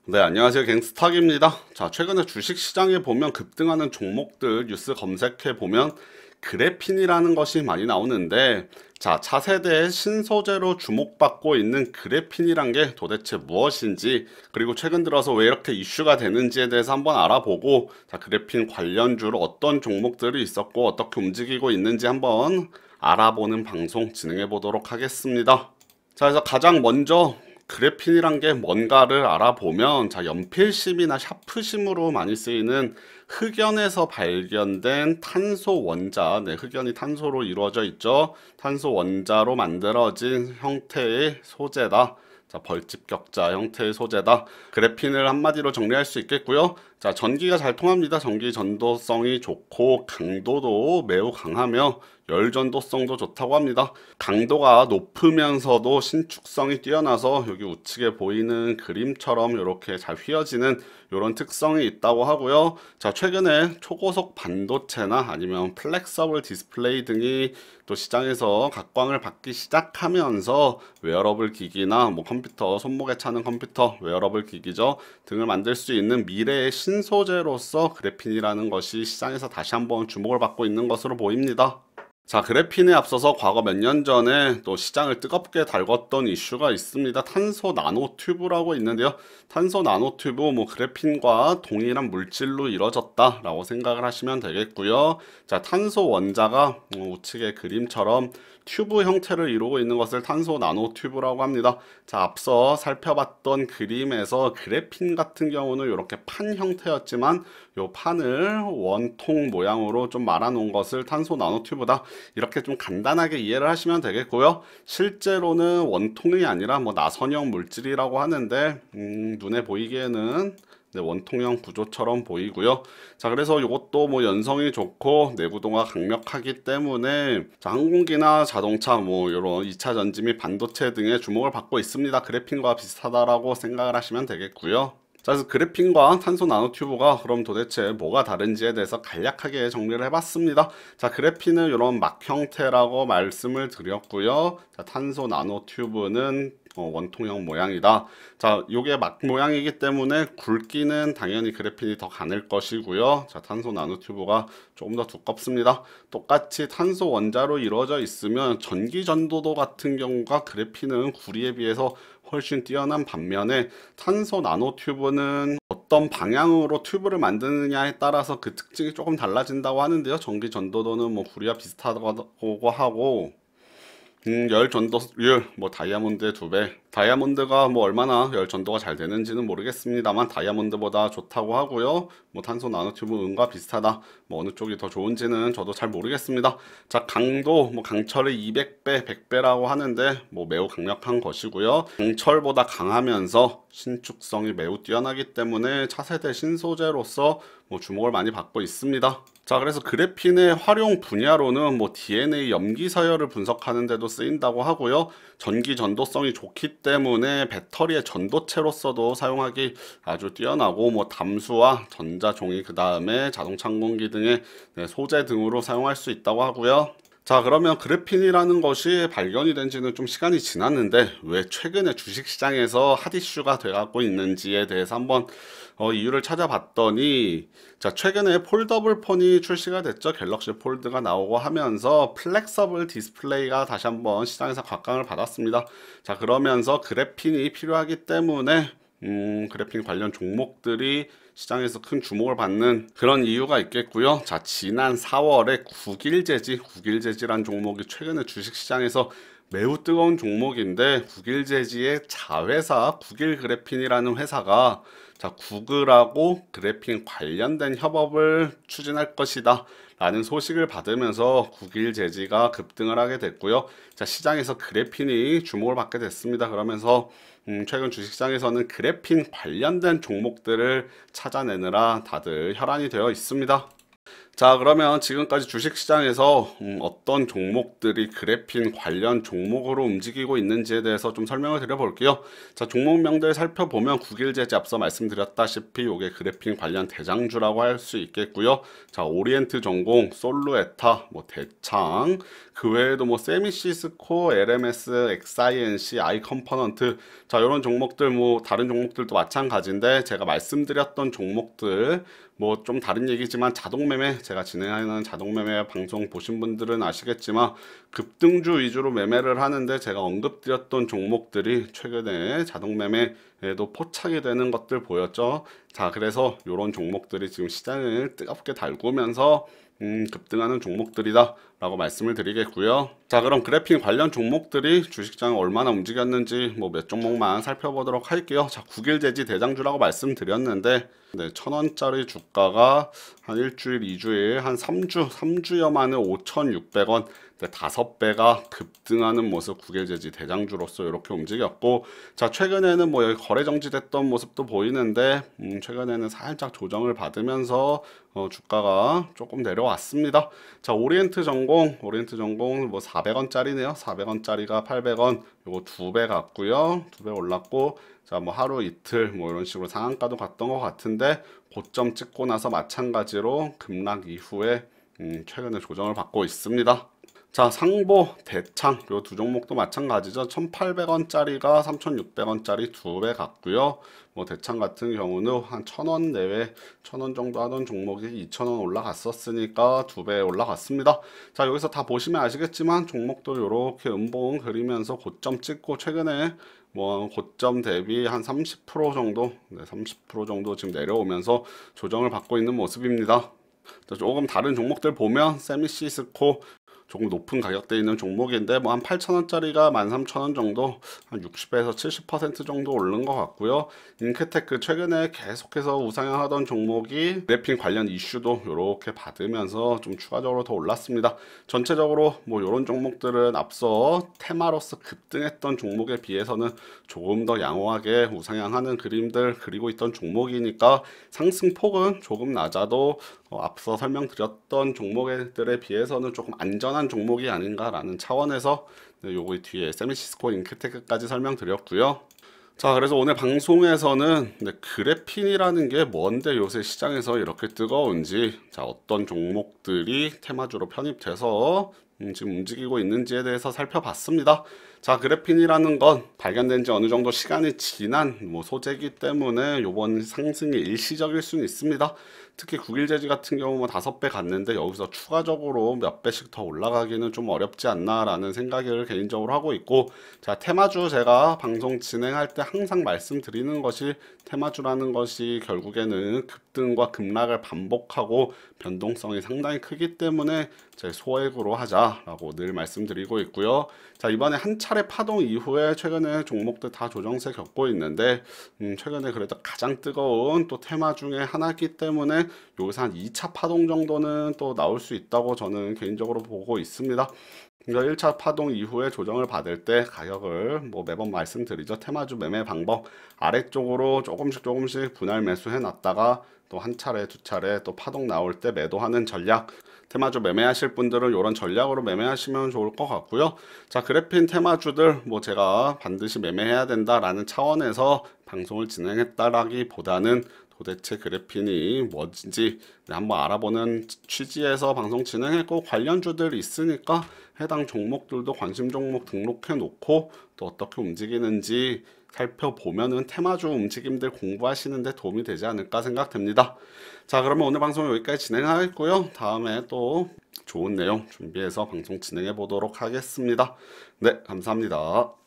네, 안녕하세요. 갱스탁입니다. 자, 최근에 주식시장에 보면 급등하는 종목들 뉴스 검색해 보면 그래핀이라는 것이 많이 나오는데, 자, 차세대의 신소재로 주목받고 있는 그래핀이란 게 도대체 무엇인지, 그리고 최근 들어서 왜 이렇게 이슈가 되는지에 대해서 한번 알아보고, 자, 그래핀 관련주로 어떤 종목들이 있었고, 어떻게 움직이고 있는지 한번 알아보는 방송 진행해 보도록 하겠습니다. 자, 그래서 가장 먼저 그래핀이란 게 뭔가를 알아보면, 자, 연필심이나 샤프심으로 많이 쓰이는 흑연에서 발견된 탄소 원자, 네, 흑연이 탄소로 이루어져 있죠. 탄소 원자로 만들어진 형태의 소재다. 자, 벌집 격자 형태의 소재다. 그래핀을 한마디로 정리할 수 있겠고요. 자, 전기가 잘 통합니다. 전기 전도성이 좋고 강도도 매우 강하며 열 전도성도 좋다고 합니다. 강도가 높으면서도 신축성이 뛰어나서 여기 우측에 보이는 그림처럼 이렇게 잘 휘어지는 이런 특성이 있다고 하고요. 자, 최근에 초고속 반도체나 아니면 플렉서블 디스플레이 등이 또 시장에서 각광을 받기 시작하면서 웨어러블 기기나 뭐 컴퓨터, 손목에 차는 컴퓨터, 웨어러블 기기죠 등을 만들 수 있는 미래의 신소재로서 그래핀이라는 것이 시장에서 다시 한번 주목을 받고 있는 것으로 보입니다. 자, 그래핀에 앞서서 과거 몇 년 전에 또 시장을 뜨겁게 달궜던 이슈가 있습니다. 탄소 나노 튜브라고 있는데요. 탄소 나노 튜브, 뭐 그래핀과 동일한 물질로 이루어졌다라고 생각을 하시면 되겠고요. 자, 탄소 원자가 우측의 그림처럼 튜브 형태를 이루고 있는 것을 탄소 나노 튜브라고 합니다. 자, 앞서 살펴봤던 그림에서 그래핀 같은 경우는 이렇게 판 형태였지만 이 판을 원통 모양으로 좀 말아놓은 것을 탄소 나노 튜브다. 이렇게 좀 간단하게 이해를 하시면 되겠고요. 실제로는 원통이 아니라 뭐 나선형 물질이라고 하는데 눈에 보이기에는 네, 원통형 구조처럼 보이고요. 자, 그래서 이것도 뭐 연성이 좋고 내구도가 강력하기 때문에 자, 항공기나 자동차 뭐 이런 2차 전지 및 반도체 등의 주목을 받고 있습니다. 그래핀과 비슷하다라고 생각을 하시면 되겠고요. 자, 그래서 그래핀과 탄소 나노튜브가 그럼 도대체 뭐가 다른지에 대해서 간략하게 정리를 해봤습니다. 자, 그래핀은 이런 막 형태라고 말씀을 드렸고요. 자, 탄소 나노튜브는 원통형 모양이다. 자, 요게 막 모양이기 때문에 굵기는 당연히 그래핀이 더 가늘 것이고요. 자, 탄소 나노튜브가 조금 더 두껍습니다. 똑같이 탄소 원자로 이루어져 있으면 전기 전도도 같은 경우가 그래핀은 구리에 비해서 훨씬 뛰어난 반면에 탄소 나노튜브는 어떤 방향으로 튜브를 만드느냐에 따라서 그 특징이 조금 달라진다고 하는데요. 전기 전도도는 뭐 구리와 비슷하다고 하고 열 전도율 뭐 다이아몬드의 2배. 다이아몬드가 뭐 얼마나 열 전도가 잘 되는지는 모르겠습니다만 다이아몬드보다 좋다고 하고요. 뭐 탄소 나노튜브 은과 비슷하다. 뭐 어느 쪽이 더 좋은지는 저도 잘 모르겠습니다. 자, 강도 뭐 강철의 200배, 100배라고 하는데 뭐 매우 강력한 것이고요. 강철보다 강하면서 신축성이 매우 뛰어나기 때문에 차세대 신소재로서 뭐 주목을 많이 받고 있습니다. 자, 그래서 그래핀의 활용 분야로는 뭐 DNA 염기 서열을 분석하는 데도 쓰인다고 하고요. 전기 전도성이 좋기 때문에 배터리의 전도체로서도 사용하기 아주 뛰어나고 뭐 담수와 전자종이 그 다음에 자동차 항공기 등의 소재 등으로 사용할 수 있다고 하고요. 자, 그러면 그래핀이라는 것이 발견이 된 지는 좀 시간이 지났는데 왜 최근에 주식시장에서 핫 이슈가 돼가고 있는지에 대해서 한번 이유를 찾아봤더니 자, 최근에 폴더블 폰이 출시가 됐죠. 갤럭시 폴드가 나오고 하면서 플렉서블 디스플레이가 다시 한번 시장에서 각광을 받았습니다. 자, 그러면서 그래핀이 필요하기 때문에 그래핀 관련 종목들이 시장에서 큰 주목을 받는 그런 이유가 있겠고요. 자, 지난 4월에 국일제지란 종목이 최근에 주식시장에서 매우 뜨거운 종목인데 국일제지의 자회사 국일그래핀이라는 회사가 자, 구글하고 그래핀 관련된 협업을 추진할 것이다 라는 소식을 받으면서 국일제지가 급등을 하게 됐고요. 자, 시장에서 그래핀이 주목을 받게 됐습니다. 그러면서 최근 주식시장에서는 그래핀 관련된 종목들을 찾아내느라 다들 혈안이 되어 있습니다. 자, 그러면 지금까지 주식시장에서 어떤 종목들이 그래핀 관련 종목으로 움직이고 있는지에 대해서 좀 설명을 드려볼게요. 자, 종목명들 살펴보면 국일제지 앞서 말씀드렸다시피 이게 그래핀 관련 대장주라고 할 수 있겠고요. 자, 오리엔트 전공, 솔루에타, 뭐 대창, 그 외에도 뭐 세미시스코, LMS, XINC, 아이컴포넌트, 자, 이런 종목들 뭐 다른 종목들도 마찬가지인데 제가 말씀드렸던 종목들 뭐 좀 다른 얘기지만 자동매매, 제가 진행하는 자동매매 방송 보신 분들은 아시겠지만 급등주 위주로 매매를 하는데 제가 언급드렸던 종목들이 최근에 자동매매에도 포착이 되는 것들 보였죠. 자, 그래서 이런 종목들이 지금 시장을 뜨겁게 달구면서 급등하는 종목들이다 라고 말씀을 드리겠고요. 자, 그럼 그래핀 관련 종목들이 주식장을 얼마나 움직였는지 뭐 몇 종목만 살펴보도록 할게요. 자, 국일제지 대장주라고 말씀드렸는데 네, 1,000원짜리 주가가 한 일주일, 2주일, 한 3주여 만에 5,600원, 네, 5배가 급등하는 모습 국일제지 대장주로서 이렇게 움직였고, 자, 최근에는 뭐 여기 거래 정지됐던 모습도 보이는데, 최근에는 살짝 조정을 받으면서 주가가 조금 내려왔습니다. 자, 오리엔트 전공 뭐 400원짜리네요. 400원짜리가 800원, 요거 2배 갔고요. 2배 올랐고, 자, 뭐 하루 이틀 뭐 이런 식으로 상한가도 갔던 것 같은데 고점 찍고 나서 마찬가지로 급락 이후에 최근에 조정을 받고 있습니다. 자, 상보, 대창 요 두 종목도 마찬가지죠. 1,800원짜리가 3,600원짜리 2배 갔고요. 뭐 대창 같은 경우는 한 1,000원 내외, 1,000원 정도 하던 종목이 2,000원 올라갔었으니까 2배 올라갔습니다. 자, 여기서 다 보시면 아시겠지만 종목도 이렇게 음봉 그리면서 고점 찍고 최근에 뭐 고점 대비 한 30% 정도, 네, 30% 정도 지금 내려오면서 조정을 받고 있는 모습입니다. 조금 다른 종목들 보면 세미시스코 조금 높은 가격대에 있는 종목인데 뭐 한 8,000원짜리가 13,000원 정도, 한 60에서 70% 정도 오른 것 같고요. 잉크테크 최근에 계속해서 우상향하던 종목이 랩핑 관련 이슈도 이렇게 받으면서 좀 추가적으로 더 올랐습니다. 전체적으로 뭐 이런 종목들은 앞서 테마로서 급등했던 종목에 비해서는 조금 더 양호하게 우상향하는 그림들 그리고 있던 종목이니까 상승폭은 조금 낮아도 앞서 설명드렸던 종목들에 비해서는 조금 안전한 종목이 아닌가라는 차원에서 요거 뒤에 세미시스코 잉크테크까지 설명드렸고요. 자, 그래서 오늘 방송에서는 그래핀이라는 게 뭔데 요새 시장에서 이렇게 뜨거운지, 자, 어떤 종목들이 테마주로 편입돼서 지금 움직이고 있는지에 대해서 살펴봤습니다. 자, 그래핀이라는 건 발견된 지 어느 정도 시간이 지난 뭐 소재이기 때문에 요번 상승이 일시적일 수는 있습니다. 특히 국일제지 같은 경우 뭐 5배 갔는데 여기서 추가적으로 몇 배씩 더 올라가기는 좀 어렵지 않나라는 생각을 개인적으로 하고 있고, 자, 테마주 제가 방송 진행할 때 항상 말씀드리는 것이 테마주라는 것이 결국에는 급등과 급락을 반복하고 변동성이 상당히 크기 때문에 제 소액으로 하자라고 늘 말씀드리고 있고요. 자, 이번에 한 차례 파동 이후에 최근에 종목들 다 조정세 겪고 있는데 최근에 그래도 가장 뜨거운 또 테마 중에 하나이기 때문에 여기서 한 2차 파동 정도는 또 나올 수 있다고 저는 개인적으로 보고 있습니다. 그러니까 1차 파동 이후에 조정을 받을 때 가격을 뭐 매번 말씀드리죠. 테마주 매매 방법 아래쪽으로 조금씩 분할 매수해 놨다가 또 한 차례 두 차례 또 파동 나올 때 매도하는 전략, 테마주 매매하실 분들은 이런 전략으로 매매하시면 좋을 것 같고요. 자, 그래핀 테마주들 뭐 제가 반드시 매매해야 된다라는 차원에서 방송을 진행했다라기보다는 도대체 그래핀이 뭔지 한번 알아보는 취지에서 방송 진행했고, 관련주들 있으니까 해당 종목들도 관심 종목 등록해 놓고 또 어떻게 움직이는지 살펴보면은 테마주 움직임들 공부하시는데 도움이 되지 않을까 생각됩니다. 자, 그러면 오늘 방송 여기까지 진행하겠고요. 다음에 또 좋은 내용 준비해서 방송 진행해 보도록 하겠습니다. 네, 감사합니다.